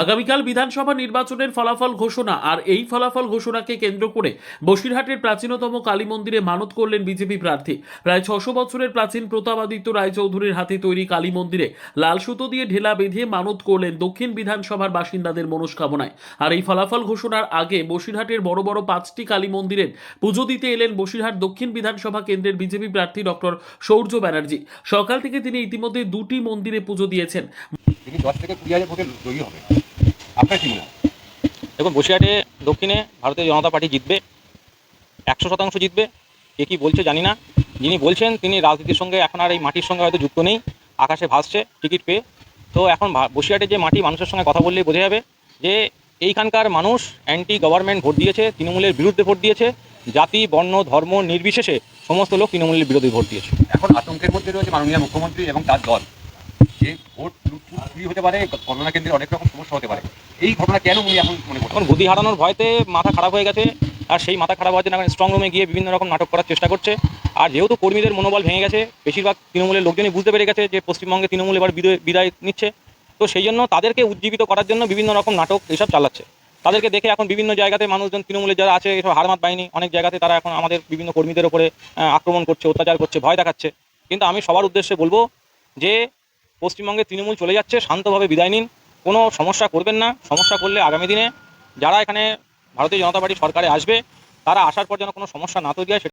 আগামীকাল বিধানসভা নির্বাচনের ফলাফল ঘোষণা, আর এই ফলাফল ঘোষণাকে কেন্দ্র করে বসিরহাটের প্রাচীনতম কালী মন্দিরে মানত করলেন বিজেপি প্রার্থী। প্রায় ৬০০ বছরের প্রাচীন প্রতাপাদিত্য রায়চৌধুরীর হাতে তৈরি কালী মন্দিরে লাল সুতো দিয়ে ঢেলা বেঁধে মানত করলেন দক্ষিণ বিধানসভার বাসিন্দাদের মনস্কামনায়। আর এই ফলাফল ঘোষণার আগে বসিরহাটের বড় বড় ৫টি কালী মন্দিরের পুজো দিতে এলেন বসিরহাট দক্ষিণ বিধানসভা কেন্দ্রের বিজেপি প্রার্থী ডক্টর সৌর্য ব্যানার্জি। সকাল থেকে তিনি ইতিমধ্যে ২টি মন্দিরে পুজো দিয়েছেন। তিনি ১০ থেকে ২০,০০০ ভোটে জয়ী হবে। আপনার কি মনে হয়? দেখুন, বসিরহাটে দক্ষিণে ভারতীয় জনতা পার্টি জিতবে, ১০০% জিতবে। কে কী বলছে জানি না। যিনি বলছেন তিনি রাজনীতির সঙ্গে এখন আর এই মাটির সঙ্গে হয়তো যুক্ত নেই, আকাশে ভাসছে টিকিট পেয়ে। তো এখন বসিরহাটে যে মাটি, মানুষের সঙ্গে কথা বললেই বোঝা যাবে যে এইখানকার মানুষ অ্যান্টি গভর্নমেন্ট ভোট দিয়েছে, তৃণমূলের বিরুদ্ধে ভোট দিয়েছে। জাতি, বর্ণ, ধর্ম নির্বিশেষে সমস্ত লোক তৃণমূলের বিরোধী ভোট দিয়েছে। এখন আতঙ্কের মধ্যে রয়েছে মাননীয় মুখ্যমন্ত্রী এবং তার দল, যে ভোট চুরি হতে পারে, গণনা কেন্দ্রে অনেক রকম সমস্যা হতে পারে। এই ঘটনা কেন উনি এখন মনে করছেন? এখন বুদ্ধি হারানোর ভয়তে মাথা খারাপ হয়ে গেছে, আর সেই মাথা খারাপ হওয়ার জন্য এখন স্ট্রং রুমে গিয়ে বিভিন্ন রকম নাটক করার চেষ্টা করছে। আর যেহেতু কর্মীদের মনোবল ভেঙে গেছে, বেশিরভাগ তৃণমূলের লোকজনই বুঝতে পেরে গেছে যে পশ্চিমবঙ্গে তৃণমূল এবার বিদায় নিচ্ছে, তো সেই জন্য তাদেরকে উজ্জীবিত করার জন্য বিভিন্ন রকম নাটক এসব চালাচ্ছে। তাদেরকে দেখে এখন বিভিন্ন জায়গাতে মানুষজন, তৃণমূলের যারা আছে, এসব হারমাত বাহিনী, অনেক জায়গাতে তারা এখন আমাদের বিভিন্ন কর্মীদের উপরে আক্রমণ করছে, অত্যাচার করছে, ভয় দেখাচ্ছে। কিন্তু আমি সবার উদ্দেশ্যে বলবো যে পশ্চিমবঙ্গে তৃণমূল চলে যাচ্ছে, শান্তভাবে বিদায় নিন, কোনো সমস্যা করবেন না। সমস্যা করলে আগামী দিনে যারা এখানে ভারতীয় জনতা পার্টি সরকারে আসবে, তারা আসার পর যেন কোনো সমস্যা না তৈরি হয়।